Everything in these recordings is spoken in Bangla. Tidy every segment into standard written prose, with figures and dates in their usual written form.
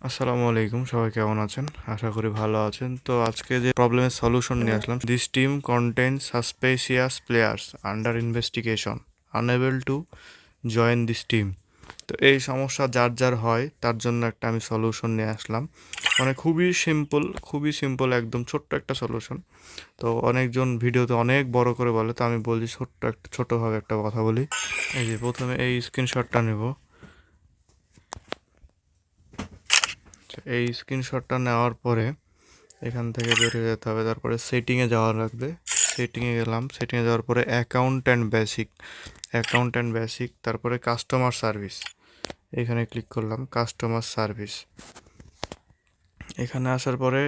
আসসালামু আলাইকুম, সবাই কেমন আছেন? আশা করি ভালো আছেন। তো আজকে যে প্রবলেমের সলিউশন নিয়ে আসলাম, this team contains suspicious players under investigation, unable to join this team. তো এই সমস্যা যার যার হয় তার জন্য একটা আমি সলিউশন নিয়ে আসলাম। মানে খুবই সিম্পল, একদম ছোট্ট একটা সলিউশন। তো অনেকজন ভিডিওতে অনেক বড় করে বলে, তো আমি বলছি ছোটোভাবে একটা কথা বলি। এই যে প্রথমে এই স্ক্রিনশটটা নেব। এই স্ক্রিনশটটা নেওয়ার পরে এখান থেকে বের হয়ে যেতে হবে, তারপরে সেটিংয়ে যাওয়া লাগবে। সেটিংয়ে গেলাম, সেটিংয়ে যাওয়ার পরে অ্যাকাউন্ট অ্যান্ড বেসিক, তারপরে কাস্টমার সার্ভিস, এখানে ক্লিক করলাম কাস্টমার সার্ভিস। এখানে আসার পরে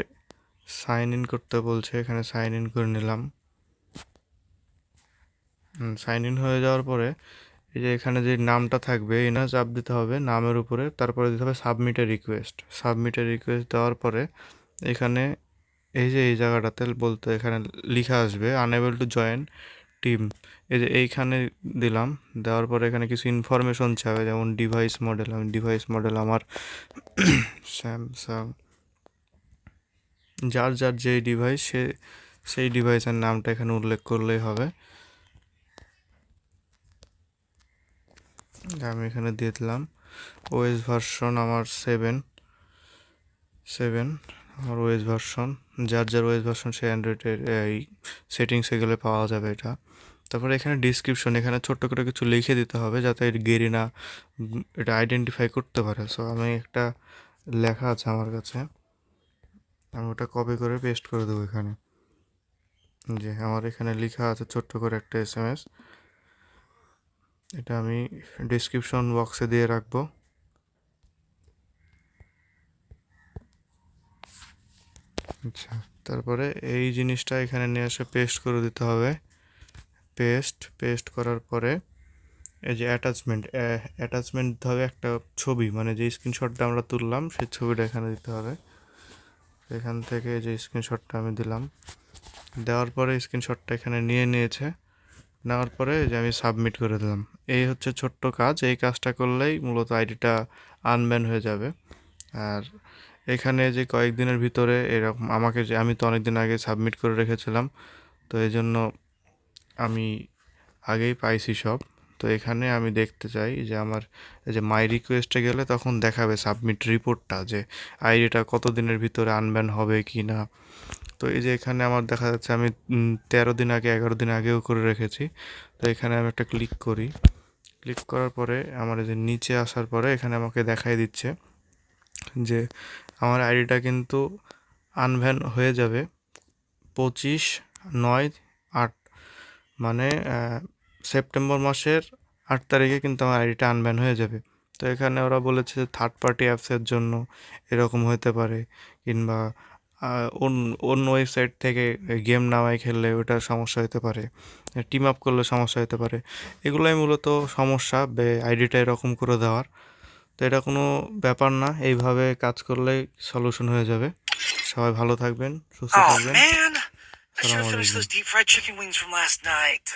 সাইন ইন করতে বলছে, এখানে সাইন ইন করে নিলাম। সাইন ইন হয়ে যাওয়ার পরে এই যে এখানে যে নামটা থাকবে এই না চাপ দিতে হবে নামের উপরে, তারপরে দিতে হবে সাবমিটের রিকোয়েস্ট দেওয়ার পরে এখানে এই যে এই জায়গাটাতে বলতে এখানে লিখা আসবে আনএবল টু জয়েন টিম। এই যে এইখানে দিলাম, দেওয়ার পরে এখানে কিছু ইনফরমেশন চাবে, যেমন ডিভাইস মডেল। আমি ডিভাইস মডেল আমার স্যামসাং। যার যার যেই ডিভাইস সেই ডিভাইসের নামটা এখানে উল্লেখ করলেই হবে। আমি এখানে দিয়ে দিলাম ওএস ভার্সন আমার 7 আমার ওএস ভার্সন। যার যার ওএস ভার্সন সেই অ্যান্ড্রয়েডের এই সেটিংসে গেলে পাওয়া যাবে এটা। তারপরে এখানে ডিসক্রিপশন, এখানে ছোট্ট করে কিছু লিখে দিতে হবে যাতে গেরিনা এটা আইডেন্টিফাই করতে পারে। সো আমি একটা লেখা আছে আমার কাছে, আমি ওটা কপি করে পেস্ট করে দেবো এখানে। যে আমার এখানে লেখা আছে ছোট্ট করে একটা এসএমএস, এটা আমি ডিসক্রিপশন বক্সে দিয়ে রাখবো। আচ্ছা, তারপরে এই জিনিসটা এখানে নিয়ে এসে পেস্ট করে দিতে হবে। পেস্ট করার পরে এই যে অ্যাটাচমেন্ট দিতে হবে একটা ছবি, মানে যে স্ক্রিনশটটা আমরা তুললাম সেই ছবিটা এখানে দিতে হবে। এখান থেকে যে স্ক্রিনশটটা আমি দিলাম, দেওয়ার পরে স্ক্রিনশটটা এখানে নিয়েছে। নেওয়ার পরে যে আমি সাবমিট করে দিলাম। এই হচ্ছে ছোট্ট কাজ, এই কাজটা করলেই মূলত আইডিটা আনব্যান হয়ে যাবে। আর এখানে যে কয়েকদিনের ভিতরে এরকম আমি তো অনেক দিন আগে সাবমিট করে রেখেছিলাম, তো এই জন্য আমি আগেই পাইছি সব। তো এখানে আমি দেখতে চাই যে আমার এই যে মাই রিকোয়েস্টে গেলে তখন দেখাবে সাবমিট রিপোর্টটা, যে আইডিটা কত দিনের ভিতরে আনব্যান হবে কি না। তো এই যে এখানে আমার দেখা যাচ্ছে আমি 13 দিন আগে 11 দিন আগেও করে রেখেছি। তো এখানে আমি একটা ক্লিক করার পরে আমার এই যে নিচে আসার পরে এখানে আমাকে দেখাই দিচ্ছে যে আমার আইডিটা কিন্তু আনব্যান হয়ে যাবে 25/9/8, মানে সেপ্টেম্বর মাসের 8 তারিখে কিন্তু আমার আইডিটা আনব্যান হয়ে যাবে। তো এখানে ওরা বলেছে থার্ড পার্টি অ্যাপসের জন্য এরকম হতে পারে, কিংবা অন্য ওয়েবসাইট থেকে গেম নামায় খেললে ওটার সমস্যা হতে পারে, টিম আপ করলে সমস্যা হতে পারে। এগুলোই মূলত সমস্যা আইডিটা এরকম করে দেওয়ার। তো এটা কোনো ব্যাপার না, এইভাবে কাজ করলেই সলিউশন হয়ে যাবে। সবাই ভালো থাকবেন, সুস্থ Oh থাকবেন। man, I should আসসালামু have finished আলাইকুম। those deep fried chicken wings from last night.